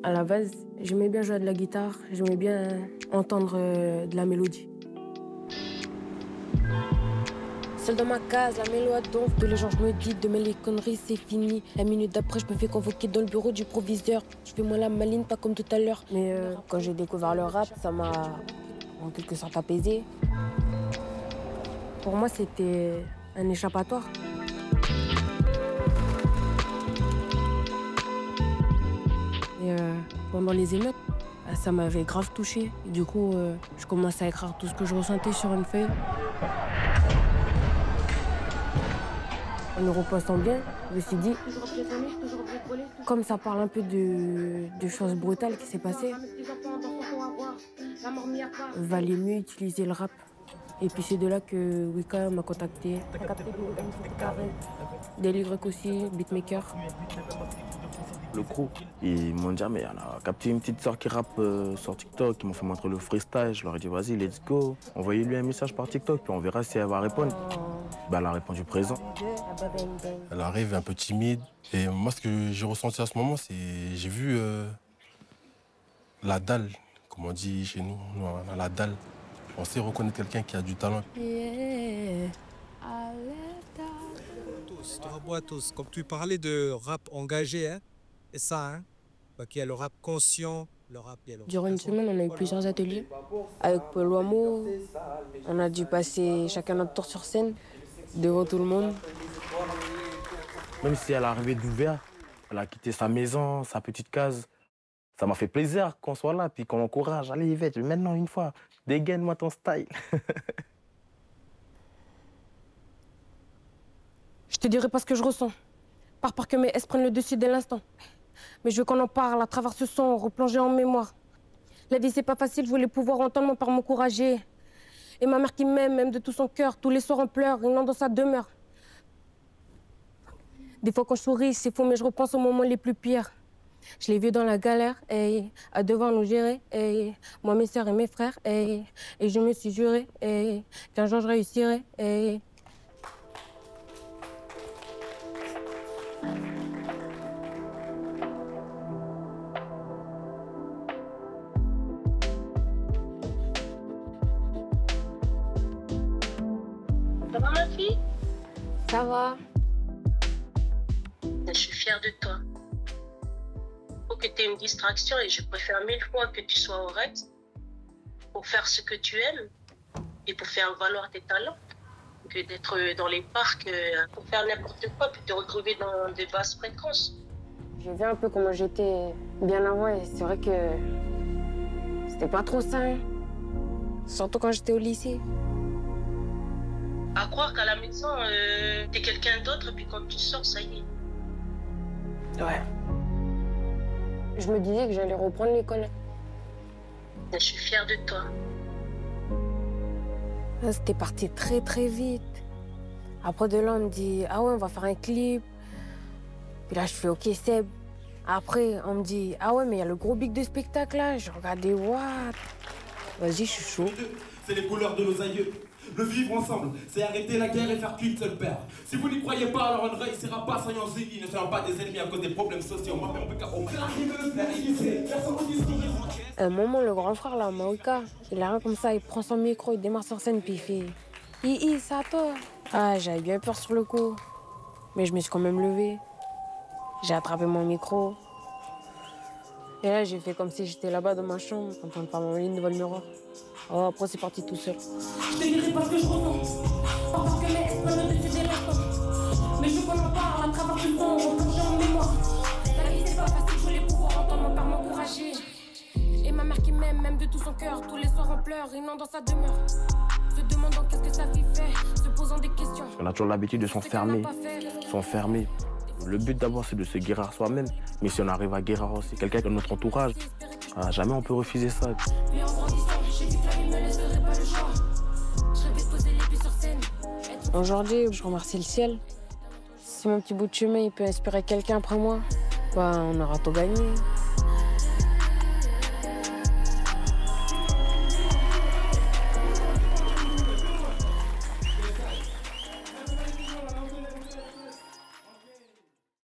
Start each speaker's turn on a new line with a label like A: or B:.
A: À la base, j'aimais bien jouer de la guitare, j'aimais bien entendre de la mélodie. Seule dans ma case, la mélodie donc tous les jours je me dis demain les conneries c'est fini. La minute d'après je me fais convoquer dans le bureau du proviseur. Je fais moi la maline pas comme tout à l'heure. Mais quand j'ai découvert le rap, ça m'a en quelque sorte apaisé. Pour moi c'était un échappatoire. Et pendant les émeutes, ça m'avait grave touché. Et du coup, je commençais à écrire tout ce que je ressentais sur une feuille. En y repensant bien, je me suis dit, comme ça parle un peu de choses brutales qui s'est passées, valait mieux utiliser le rap. Et puis c'est de là que Wika m'a contacté. Des Y aussi, beatmaker.
B: Le crew, ils m'ont dit, ah, mais on a capté une petite sœur qui rappe sur TikTok, ils m'ont fait montrer le freestyle, je leur ai dit, vas-y, let's go. Envoyez-lui un message par TikTok, puis on verra si elle va répondre. Bah, elle a répondu présent.
C: Elle arrive un peu timide, et moi, ce que j'ai ressenti à ce moment, c'est j'ai vu la dalle, comme on dit chez nous, on a la dalle. On sait reconnaître quelqu'un qui a du talent.
D: Tous, comme tu parlais de rap engagé, hein, et ça, hein, qu'il y a le rap conscient, le rap...
A: Durant une semaine, on a eu plusieurs ateliers. Avec Paul Wamo, on a dû passer chacun notre tour sur scène, devant tout le monde.
B: Même si elle est arrivée d'ouvert, elle a quitté sa maison, sa petite case. Ça m'a fait plaisir qu'on soit là, puis qu'on l'encourage. Allez, Yvette, maintenant, une fois, dégaine-moi ton style.
A: Je te dirai pas ce que je ressens. Par peur que mes S prennent le dessus dès l'instant. Mais je veux qu'on en parle à travers ce son, replonger en mémoire. La vie, c'est pas facile, je voulais pouvoir entendre mon père m'encourager. Et ma mère qui m'aime, même de tout son cœur, tous les soirs en pleurs, il dans sa demeure. Des fois quand je souris, c'est faux, mais je repense aux moments les plus pires. Je l'ai vu dans la galère, et à devoir nous gérer, et moi, mes sœurs et mes frères, et je me suis juré, et qu'un jour je réussirai, et...
E: Ça va, ma fille?
A: Ça va.
E: Je suis fière de toi. Faut que tu aies une distraction et je préfère 1000 fois que tu sois au Rex pour faire ce que tu aimes et pour faire valoir tes talents que d'être dans les parcs pour faire n'importe quoi puis te retrouver dans des basses fréquences.
A: Je viens un peu comment j'étais bien avant et c'est vrai que c'était pas trop ça, hein. Surtout quand j'étais au lycée.
E: À croire qu'à la maison, t'es quelqu'un d'autre puis quand tu sors, ça y est.
A: Ouais. Je me disais que j'allais reprendre l'école.
E: Je suis fière de toi.
A: C'était parti très très vite. Après de là, on me dit, ah ouais, on va faire un clip. Puis là, je fais, ok, Seb. Après, on me dit, ah ouais, mais il y a le gros big de spectacle là. Je regardais, what? Vas-y, je suis chaud.
F: C'est les couleurs de nos aïeux. Le vivre ensemble, c'est arrêter la guerre et faire qu'une seule paire. Si vous n'y croyez pas, alors on ne réussira pas sans Yanzi. Ne seront pas des ennemis à cause des problèmes sociaux. Moi, on peut qu'à
A: un moment, le grand frère, là, Maouika, il arrive comme ça, il prend son micro, il démarre sur scène, puis il fait « Hi, c'est à toi !» Ah, j'avais bien peur sur le coup. Mais je me suis quand même levée. J'ai attrapé mon micro. Et là, j'ai fait comme si j'étais là-bas dans ma chambre, en train de faire ma ligne devant le miroir. Oh, après, c'est parti tout seul.
G: Je te dirai pas ce que je ressens. Pas parce que mes esprits ne décident l'instant. Mais je veux qu'on en parle à travers tout le temps, replonger en mémoire. La vie, c'est pas facile, je voulais pouvoir entendre mon père m'encourager. Et ma mère qui m'aime, même de tout son cœur, tous les soirs en pleurs, inondant dans sa demeure. Se demandant qu'est-ce que sa fille fait, se posant des questions.
B: On a toujours l'habitude de s'enfermer. Le but d'abord, c'est de se guérir soi-même. Mais si on arrive à guérir aussi quelqu'un de notre entourage, jamais on peut refuser ça.
G: Mais en grandissant, j'ai vu que la vie me laisserait pas le choix. Je rêvais de poser les pieds sur scène.
A: Aujourd'hui, je remercie le ciel. Si mon petit bout de chemin il peut inspirer quelqu'un après moi, bah, on aura tout gagné.